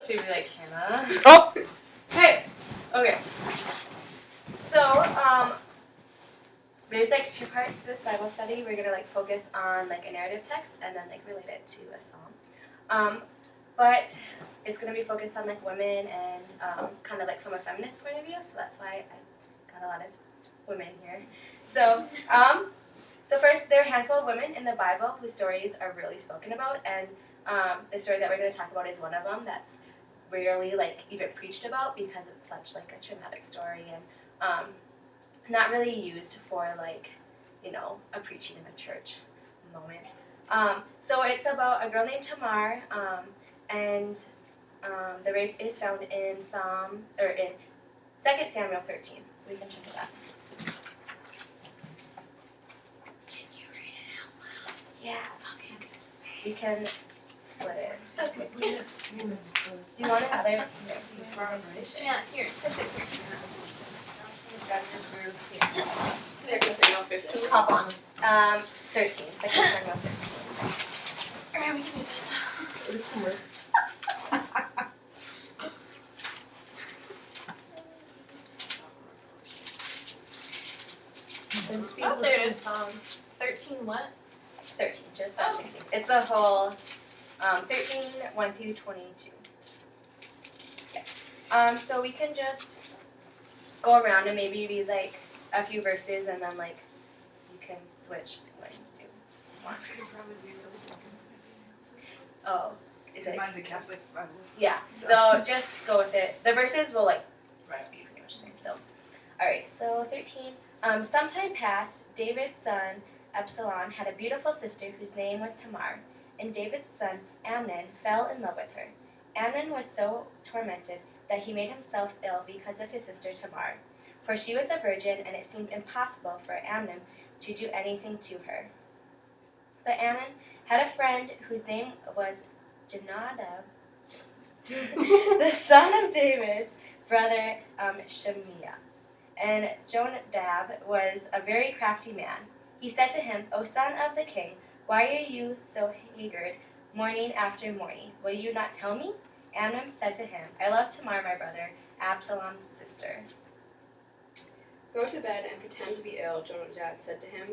She'd be like, Hannah. Oh! Hey! Okay. So, there's like 2 parts to this Bible study. We're gonna focus on a narrative text and then relate it to a psalm. But it's gonna be focused on women and kind of from a feminist point of view. So that's why I got a lot of women here. So, so first, there are a handful of women in the Bible whose stories are really spoken about, and the story that we're going to talk about is one of them that's rarely even preached about because it's such a traumatic story and not really used for a preaching in a church moment. So it's about a girl named Tamar, and the rape is found in in 2 Samuel 13. So we can check it out. Can you read it out loud? Yeah. Okay. We can split it. Okay. Yes. Do you want another? Yeah, here. That's it. There goes Samuel 15. Hop on. 13. 2 Samuel 13. Alright, we can do this. It's homework. Oh, there it is. 13 what? 13, just Oh. 13. It's the whole 13, 1 through 22. Yeah. So we can just go around and maybe read a few verses and then you can switch when you want. It's gonna probably be really different than everything else. Oh, is Because it? mine's a Catholic Bible. Yeah, so just go with it. The verses will Right. be pretty much the same. So, alright, so 13. Some time passed, David's son Absalom had a beautiful sister whose name was Tamar, and David's son Amnon fell in love with her. Amnon was so tormented that he made himself ill because of his sister Tamar, for she was a virgin and it seemed impossible for Amnon to do anything to her. But Amnon had a friend whose name was Jonadab, the son of David's brother Shemiah. And Jonadab was a very crafty man. He said to him, O son of the king, why are you so haggard morning after morning? Will you not tell me? Amnon said to him, I love Tamar, my brother, Absalom's sister. Go to bed and pretend to be ill, Jonadab said to him.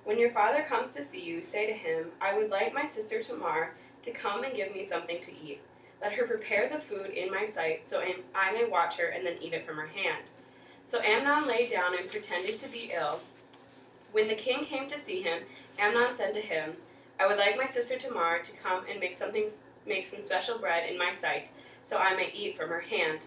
When your father comes to see you, say to him, I would like my sister Tamar to come and give me something to eat. Let her prepare the food in my sight, so I may watch her and then eat it from her hand. So Amnon lay down and pretended to be ill. When the king came to see him, Amnon said to him, I would like my sister Tamar to come and make some special bread in my sight, so I may eat from her hand.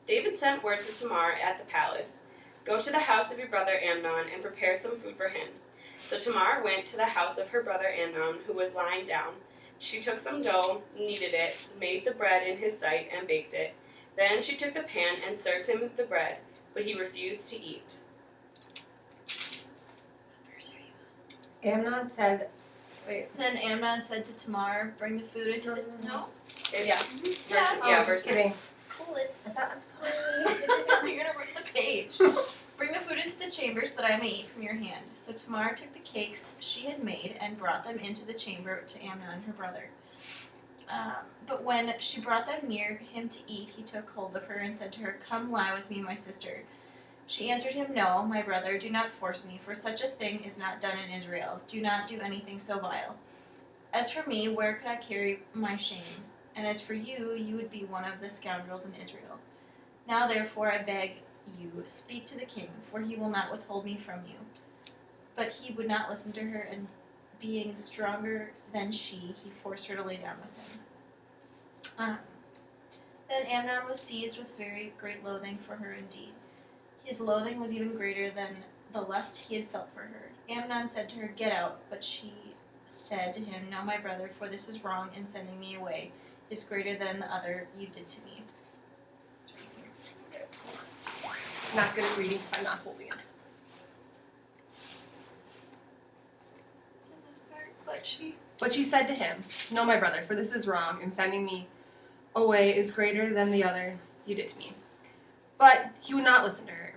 David sent word to Tamar at the palace, Go to the house of your brother Amnon and prepare some food for him. So Tamar went to the house of her brother Amnon, who was lying down. She took some dough, kneaded it, made the bread in his sight, and baked it. Then she took the pan and served him the bread, but he refused to eat. Amnon said, Then Amnon said to Tamar, bring the food into the... No? Yeah. just Verse. kidding. Cool it. I'm sorry. You're gonna rip the page. Bring the food into the chamber so that I may eat from your hand. So Tamar took the cakes she had made and brought them into the chamber to Amnon, her brother. But when she brought them near him to eat, he took hold of her and said to her, Come lie with me, my sister. She answered him, No, my brother, do not force me, for such a thing is not done in Israel. Do not do anything so vile. As for me, where could I carry my shame? And as for you, you would be one of the scoundrels in Israel. Now therefore I beg you, speak to the king, for he will not withhold me from you. But he would not listen to her, and being stronger than she, he forced her to lay down with him. Then Amnon was seized with very great loathing for her indeed. His loathing was even greater than the lust he had felt for her. Amnon said to her, Get out. But she said to him, No, my brother, for this is wrong, and sending me away is greater than the other you did to me. It's right here. Not good at reading if I'm not holding it. But she said to him, No, my brother, for this is wrong, and sending me away is greater than the other you did to me. But he would not listen to her.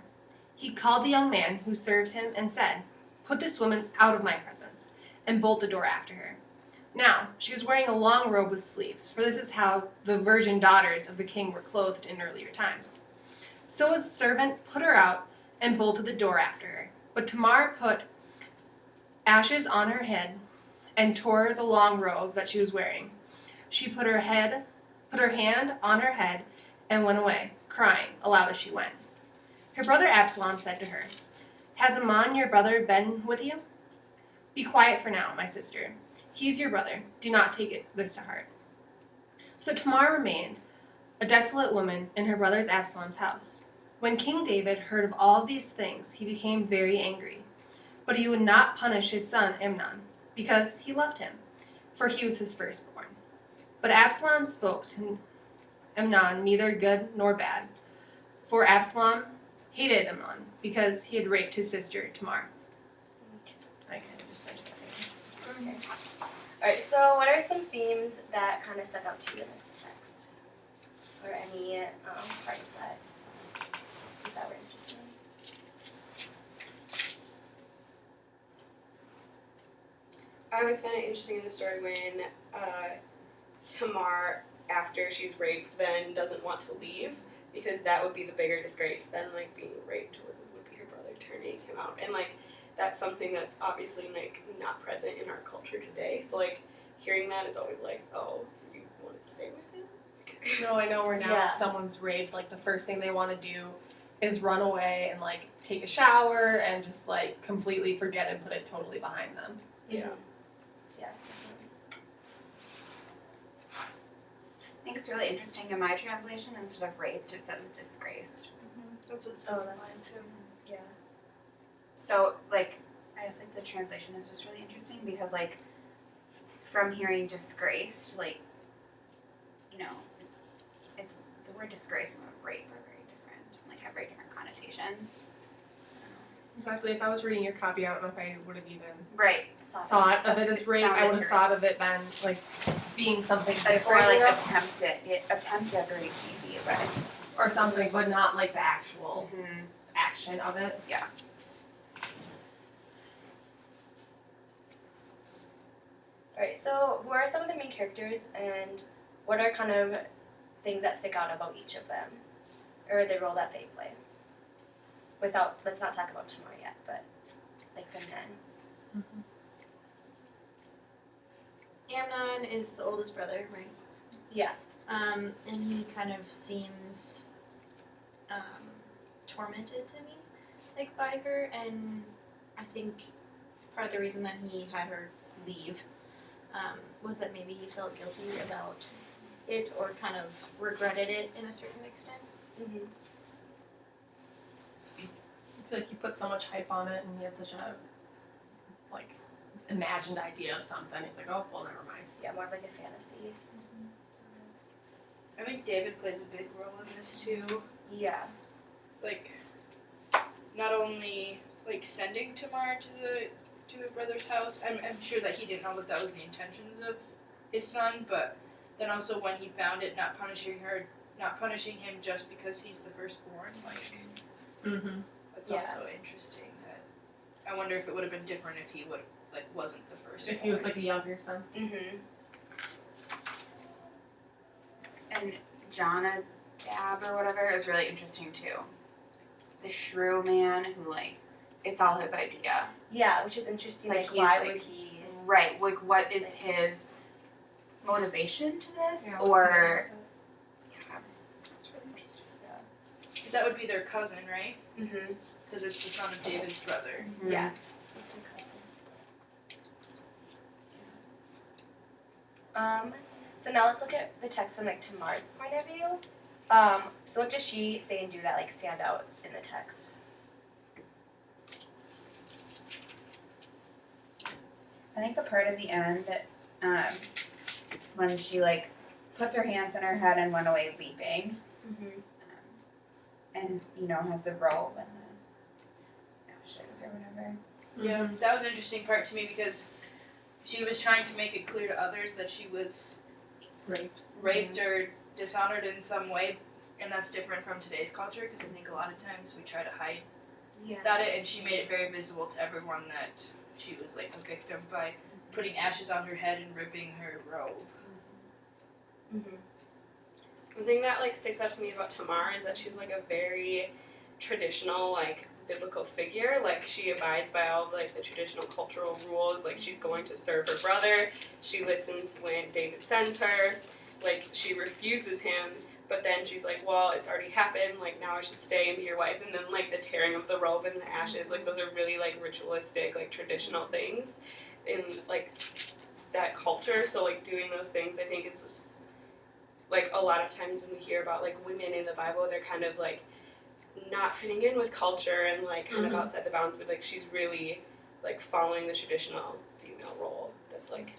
He called the young man who served him and said, Put this woman out of my presence, and bolt the door after her. Now, she was wearing a long robe with sleeves, for this is how the virgin daughters of the king were clothed in earlier times. So his servant put her out and bolted the door after her. But Tamar put ashes on her head and tore the long robe that she was wearing. She put her hand on her head and went away, crying aloud as she went. Her brother Absalom said to her, "Has Amnon your brother been with you? Be quiet for now, my sister. He's your brother. Do not take this to heart." So Tamar remained, a desolate woman, in her brother's Absalom's house. When King David heard of all these things, he became very angry. But he would not punish his son Amnon, because he loved him, for he was his firstborn. But Absalom spoke to Amnon neither good nor bad, for Absalom hated Amnon, because he had raped his sister Tamar. I kind of just finished that right. Okay. Alright, so what are some themes that kind of stuck out to you in this text? Or any parts that you thought were interesting? I always find it interesting in the story when Tamar, after she's raped, then doesn't want to leave because that would be the bigger disgrace than like being raped would be her brother turning him out, and like that's something that's obviously like not present in our culture today. So like hearing that is always like, oh, so you want to stay with him? No, I know where now Yeah. if someone's raped, like the first thing they want to do is run away and like take a shower and just like completely forget and put it totally behind them. Yeah. Yeah, I think it's really interesting. In my translation, instead of raped, it says disgraced. That's what it Oh, says in that's- mine too. yeah. So, like, I guess, like, the translation is just really interesting because, like, from hearing disgraced, like, you know, it's the word disgrace and the word rape are very different, like, have very different connotations. Exactly. If I was reading your copy, I don't know if I would have even Right. thought of it as rape. Found I it would to have thought of it then like being something different, Or, like, you know? attempted rape, maybe, but. Or something, but not like the actual Mhm. action of it. Alright, so who are some of the main characters and what are kind of things that stick out about each of them? Or the role that they play? Let's not talk about Tamar yet, but like the men. Amnon is the oldest brother, right? Yeah. And he kind of seems tormented to me, like by her, and I think part of the reason that he had her leave was that maybe he felt guilty about it or kind of regretted it in a certain extent. Mm-hmm. I feel like he put so much hype on it and he had such a like imagined idea of something. He's like, oh well, never mind. Yeah, more of like a fantasy. I think David plays a big role in this too. Yeah. Like, not only like sending Tamar to her brother's house. I'm sure that he didn't know that was the intentions of his son, but then also when he found it, not punishing him just because he's the firstborn. Like, Mm-hmm. that's Yeah. also interesting. That I wonder if it would have been different if he wasn't the firstborn. If he was like a younger son. Mm-hmm. And Jonadab or whatever is really interesting too. The shrew man who, like, it's all his idea. Yeah, which is interesting. Like, Like, he's, why like- would he? Right, like, what is his motivation to this? Yeah, Or, yeah, that's really interesting. Because that would be their cousin, right? Mm-hmm. Because it's the son of David's brother. Yeah. That's your cousin. So now let's look at the text from like Tamar's point of view. So what does she say and do that like stand out in the text? I think the part at the end, when she, like, puts her hands in her head and went away weeping, Mm-hmm. and, you know, has the robe and the ashes or whatever. Yeah, that was an interesting part to me because she was trying to make it clear to others that she was raped or dishonored in some way, and that's different from today's culture because I think a lot of times we try to hide Yeah. that, and she made it very visible to everyone that she was like a victim by putting ashes on her head and ripping her robe. Mm-hmm. The thing that like sticks out to me about Tamar is that she's like a very traditional like biblical figure. Like she abides by all of, like the traditional cultural rules. Like she's going to serve her brother. She listens when David sends her. Like she refuses him, but then she's like, well, it's already happened. Like now I should stay and be your wife. And then like the tearing of the robe and the ashes. Like those are really like ritualistic, like traditional things in like that culture. So like doing those things, I think it's just like a lot of times when we hear about like women in the Bible, they're kind of like not fitting in with culture and like kind of outside the bounds, but like she's really like following the traditional female role. That's like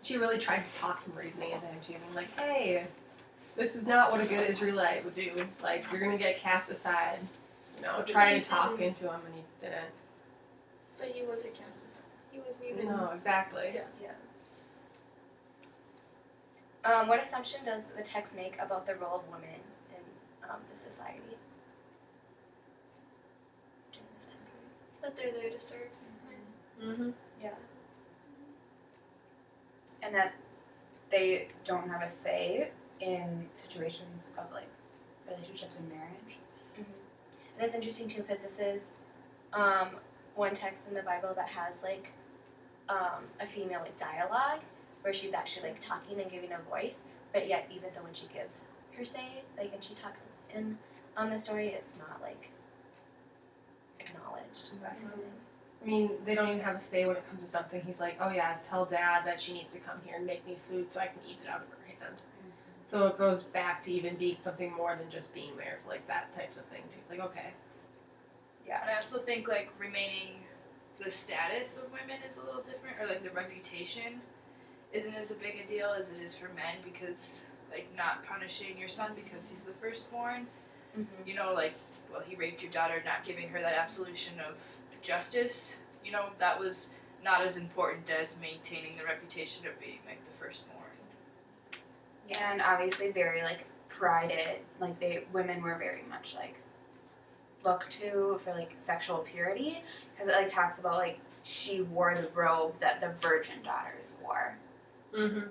She really tried to talk some reasoning into him too. I'm like, hey, this is not what a good Israelite would do. Like, you're gonna get cast aside. You know, try to talk into him, and he didn't. But he wasn't cast aside. He wasn't even. No, exactly. Yeah. What assumption does the text make about the role of women in the society during this time period? That they're there to serve. Mm-hmm. Yeah. And that they don't have a say in situations of like relationships and marriage. And it's interesting too because this is one text in the Bible that has like a female like dialogue where she's actually like talking and giving a voice, but yet even though when she gives her say, like and she talks in the story, it's not like acknowledged. Exactly. I mean, they don't even have a say when it comes to something. He's like, oh yeah, tell Dad that she needs to come here and make me food so I can eat it out of her hand. So it goes back to even being something more than just being there for like that types of thing too. It's like, okay. And I also think like remaining the status of women is a little different, or like the reputation isn't as a big a deal as it is for men, because like not punishing your son because he's the firstborn, you know, like, well, he raped your daughter, not giving her that absolution of justice, you know, that was not as important as maintaining the reputation of being like the firstborn. And obviously very like prided, like women were very much like looked to for like sexual purity, because it like talks about like she wore the robe that the virgin daughters wore. Mm-hmm.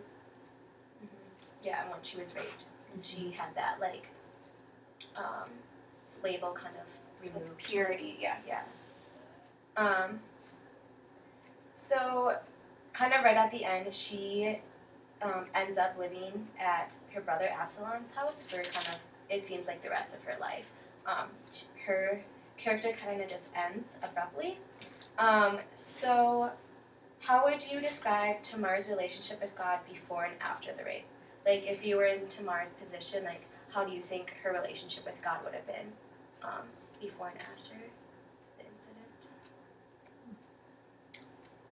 Yeah, and when she was raped, she had that like label kind of removed. Like purity, yeah. So kind of right at the end, she ends up living at her brother Absalom's house for kind of, it seems like the rest of her life. Her character kind of just ends abruptly. So how would you describe Tamar's relationship with God before and after the rape? Like if you were in Tamar's position, like how do you think her relationship with God would have been before and after?